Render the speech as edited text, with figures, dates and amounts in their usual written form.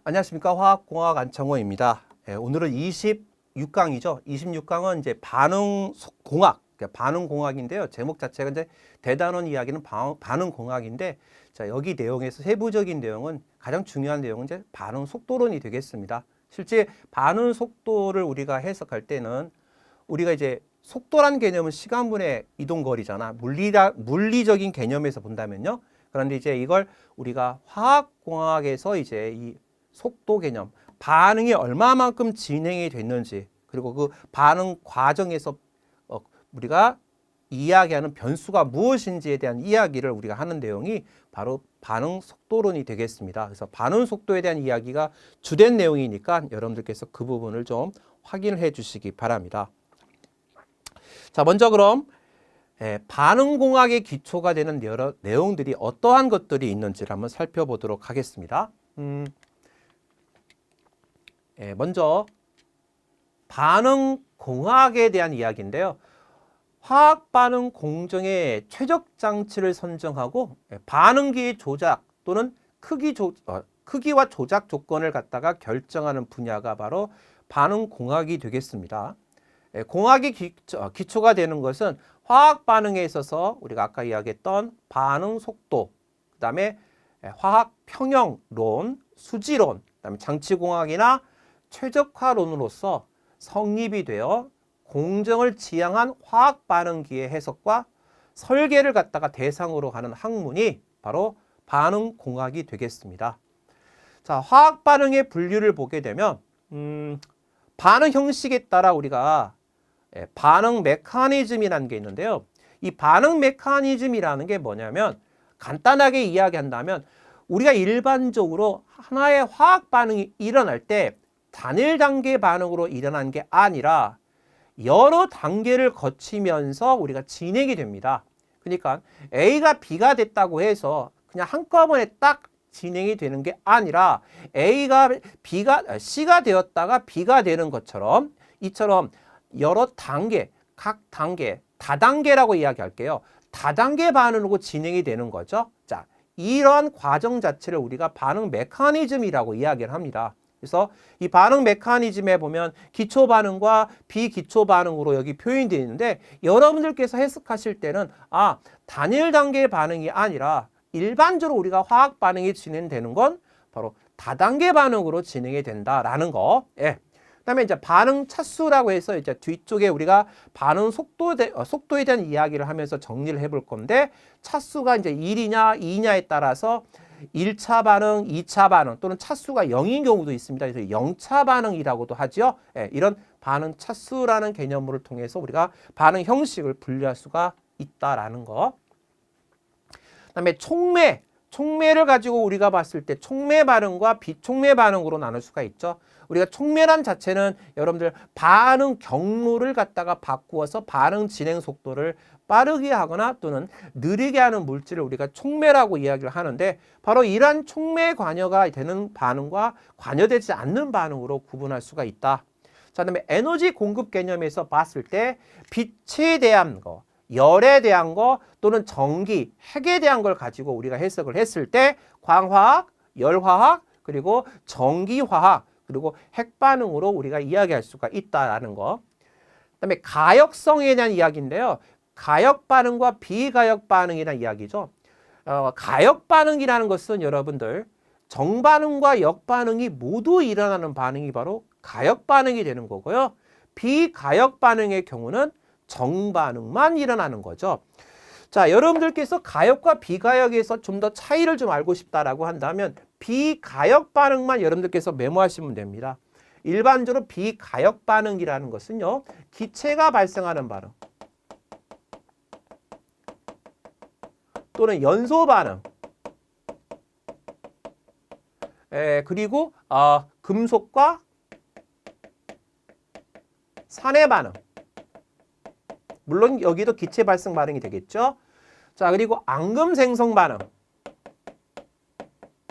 안녕하십니까. 화학공학 안창호입니다. 오늘은 26강이죠. 26강은 이제 반응공학, 그러니까 반응공학인데요. 제목 자체가 이제 대단원 이야기는 반응공학인데, 자, 여기 내용에서 세부적인 내용은 가장 중요한 내용은 이제 반응 속도론이 되겠습니다. 실제 반응 속도를 우리가 해석할 때는 우리가 이제 속도란 개념은 시간분의 이동거리잖아. 물리적인 개념에서 본다면요. 그런데 이제 이걸 우리가 화학공학에서 이제 이 속도 개념, 반응이 얼마만큼 진행이 됐는지, 그리고 그 반응 과정에서 우리가 이야기하는 변수가 무엇인지에 대한 이야기를 우리가 하는 내용이 바로 반응 속도론이 되겠습니다. 그래서 반응 속도에 대한 이야기가 주된 내용이니까 여러분들께서 그 부분을 좀 확인을 해 주시기 바랍니다. 자, 먼저 그럼 반응공학의 기초가 되는 여러 내용들이 어떠한 것들이 있는지를 한번 살펴보도록 하겠습니다. 먼저 반응공학에 대한 이야기인데요. 화학반응 공정의 최적 장치를 선정하고 반응기의 조작 또는 크기와 조작 조건을 갖다가 결정하는 분야가 바로 반응공학이 되겠습니다. 공학이 기초가 되는 것은 화학 반응에 있어서 우리가 아까 이야기했던 반응 속도, 그 다음에 화학 평형론, 수지론, 그 다음에 장치공학이나 최적화론으로서 성립이 되어 공정을 지향한 화학 반응기의 해석과 설계를 갖다가 대상으로 하는 학문이 바로 반응공학이 되겠습니다. 자, 화학 반응의 분류를 보게 되면 반응 형식에 따라 우리가 반응 메커니즘이라는 게 있는데요. 이 반응 메커니즘이라는 게 뭐냐면 간단하게 이야기한다면 우리가 일반적으로 하나의 화학 반응이 일어날 때 단일 단계 반응으로 일어난 게 아니라 여러 단계를 거치면서 우리가 진행이 됩니다. 그러니까 A가 B가 됐다고 해서 그냥 한꺼번에 딱 진행이 되는 게 아니라 A가 C가 되었다가 B가 되는 것처럼 이처럼 여러 단계, 각 단계, 다단계라고 이야기할게요. 다단계 반응으로 진행이 되는 거죠. 자, 이러한 과정 자체를 우리가 반응 메커니즘이라고 이야기를 합니다. 그래서 이 반응 메커니즘에 보면 기초 반응과 비기초 반응으로 여기 표현되어 있는데 여러분들께서 해석하실 때는 단일 단계 반응이 아니라 일반적으로 우리가 화학 반응이 진행되는 건 바로 다단계 반응으로 진행이 된다라는 거. 그다음에 이제 반응 차수라고 해서 이제 뒤쪽에 우리가 반응 속도에 대한 이야기를 하면서 정리를 해볼 건데 차수가 이제 1이냐 2냐에 따라서 1차 반응, 2차 반응 또는 차수가 0인 경우도 있습니다. 그래서 0차 반응이라고도 하죠. 이런 반응 차수라는 개념을 통해서 우리가 반응 형식을 분류할 수가 있다라는 거. 그다음에 촉매를 가지고 우리가 봤을 때 촉매 반응과 비촉매 반응으로 나눌 수가 있죠. 우리가 촉매란 자체는 여러분들 반응 경로를 갖다가 바꾸어서 반응 진행 속도를 빠르게 하거나 또는 느리게 하는 물질을 우리가 촉매라고 이야기를 하는데 바로 이러한 촉매 관여가 되는 반응과 관여되지 않는 반응으로 구분할 수가 있다. 자, 그다음에 에너지 공급 개념에서 봤을 때 빛에 대한 거, 열에 대한 거 또는 전기, 핵에 대한 걸 가지고 우리가 해석을 했을 때 광화학, 열화학, 그리고 전기화학, 그리고 핵반응으로 우리가 이야기할 수가 있다라는 거. 그다음에 가역성에 대한 이야기인데요. 가역반응과 비가역반응이라는 이야기죠. 가역반응이라는 것은 여러분들 정반응과 역반응이 모두 일어나는 반응이 바로 가역반응이 되는 거고요. 비가역반응의 경우는 정반응만 일어나는 거죠. 자, 여러분들께서 가역과 비가역에서 좀 더 차이를 좀 알고 싶다라고 한다면 비가역 반응만 여러분들께서 메모하시면 됩니다. 일반적으로 비가역 반응이라는 것은요, 기체가 발생하는 반응 또는 연소 반응, 그리고 금속과 산의 반응. 물론 여기도 기체 발생 반응이 되겠죠. 자, 그리고 앙금 생성 반응.